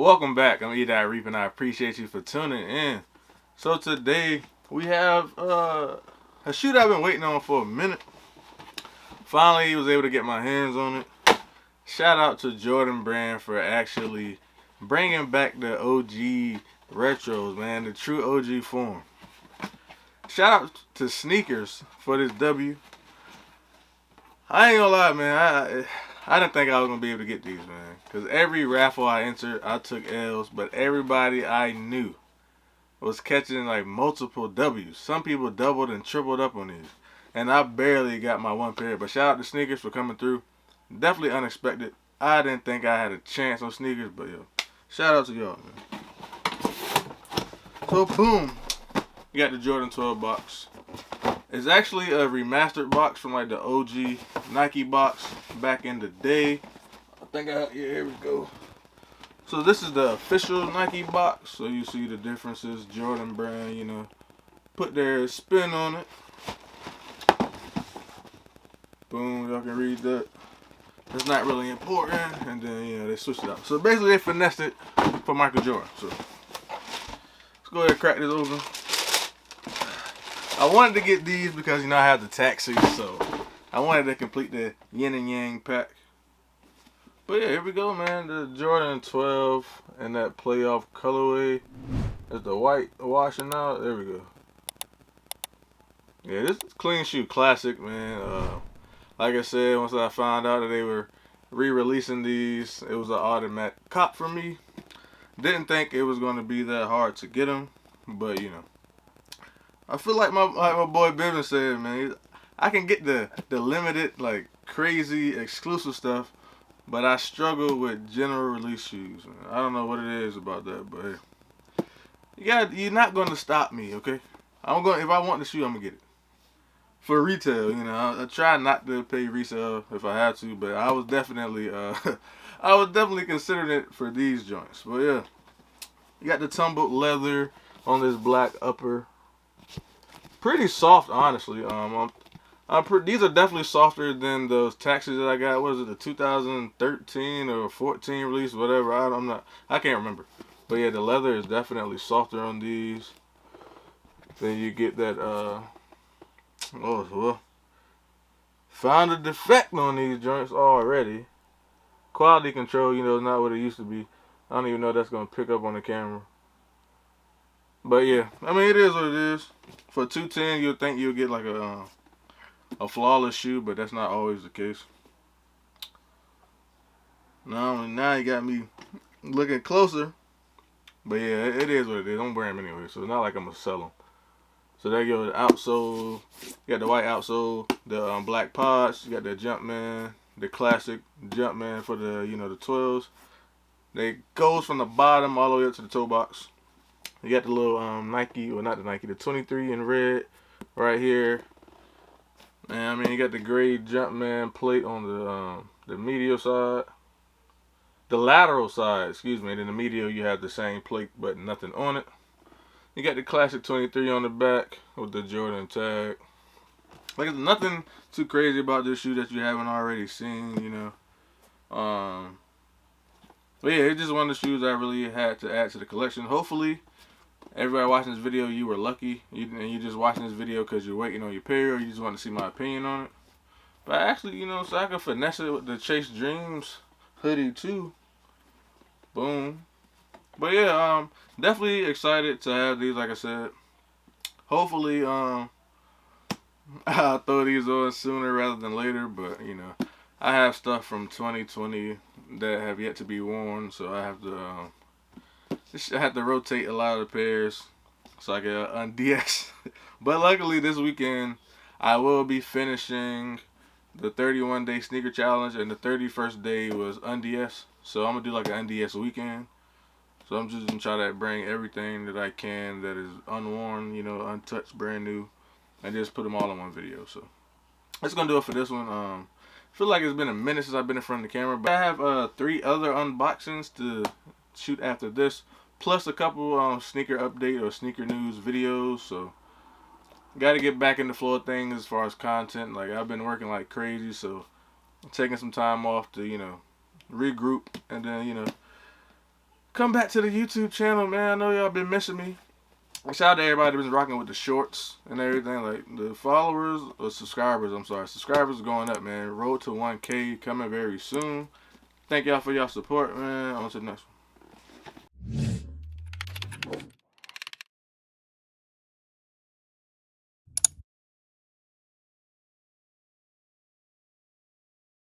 Welcome back. I'm E.Dot Reap and I appreciate you for tuning in. So today we have a shoe that I've been waiting on for a minute. Finally was able to get my hands on it. Shout out to Jordan Brand for actually bringing back the OG retros, man, the true OG form. Shout out to Sneakers for this W. I ain't gonna lie, man. I didn't think I was gonna be able to get these, man. Cause every raffle I entered, I took L's, but everybody I knew was catching like multiple W's. Some people doubled and tripled up on these, and I barely got my one pair. But shout out to Sneakers for coming through. Definitely unexpected. I didn't think I had a chance on Sneakers, but yo, shout out to y'all, man. So boom, you got the Jordan 12 box. It's actually a remastered box from like the OG Nike box back in the day. I think here we go. So this is the official Nike box. So you see the differences. Jordan Brand, you know, put their spin on it. Boom, y'all can read that. It's not really important. And then, you know, they switched it out. So basically they finessed it for Michael Jordan. So let's go ahead and crack this open. I wanted to get these because, you know, I have the taxi, so I wanted to complete the yin and yang pack. But yeah, here we go, man. The Jordan 12 and that playoff colorway. There's the white washing out. There we go. Yeah, this is clean shoe, classic, man. Like I said, once I found out that they were re-releasing these, it was an automatic cop for me. Didn't think it was going to be that hard to get them, but you know. I feel like my boy Bivin said, man, I can get the limited, like, crazy, exclusive stuff, but I struggle with general release shoes, man. I don't know what it is about that, but hey, you're not going to stop me, okay? If I want the shoe, I'm going to get it. For retail, you know, I try not to pay resale if I had to, but I was definitely, considering it for these joints. But yeah, you got the tumbled leather on this black upper. Pretty soft, honestly. These are definitely softer than those taxis that I got. What is it, the 2013 or 14 release, whatever. I can't remember. But yeah, the leather is definitely softer on these. Then you get that, found a defect on these joints already. Quality control, you know, is not what it used to be. I don't even know if that's going to pick up on the camera. But yeah, I mean, it is what it is. For $210, you'll think you'll get like a flawless shoe, but that's not always the case. Now you got me looking closer. But yeah, it is what it is. Don't wear them anyway, so it's not like I'm gonna sell them. So there you go, the outsole. You got the white outsole, the black pods. You got the Jumpman, the classic Jumpman for the, you know, the 12s. They goes from the bottom all the way up to the toe box. You got the little Nike, well not the Nike, the 23 in red right here. And I mean, you got the gray Jumpman plate on the medial side. The lateral side, excuse me. And in the medial, you have the same plate, but nothing on it. You got the classic 23 on the back with the Jordan tag. Like, there's nothing too crazy about this shoe that you haven't already seen, you know. But yeah, it's just one of the shoes I really had to add to the collection. Hopefully, everybody watching this video, you were lucky. And you're just watching this video because you're waiting on your pair, or you just want to see my opinion on it. But actually, you know, so I can finesse it with the Chase Dreams hoodie too. Boom. But yeah, definitely excited to have these, like I said. Hopefully, I'll throw these on sooner rather than later. But, you know, I have stuff from 2020 that have yet to be worn, so I have to rotate a lot of the pairs so I can un-DS. But luckily this weekend I will be finishing the 31-day sneaker challenge, and the 31st day was un-DS. So I'm gonna do like an un-DS weekend. So I'm just gonna try to bring everything that I can that is unworn, you know, untouched, brand new, and just put them all in one video. So that's gonna do it for this one. I feel like it's been a minute since I've been in front of the camera, but I have 3 other unboxings to shoot after this, plus a couple sneaker update or sneaker news videos. So got to get back in the flow of things as far as content. Like, I've been working like crazy, so I'm taking some time off to, you know, regroup, and then, you know, come back to the YouTube channel, man. I know y'all been missing me. Shout out to everybody that's been rocking with the shorts and everything. Like the followers or subscribers, I'm sorry. Subscribers going up, man. Road to 1K coming very soon. Thank y'all for y'all support, man. On to the next one.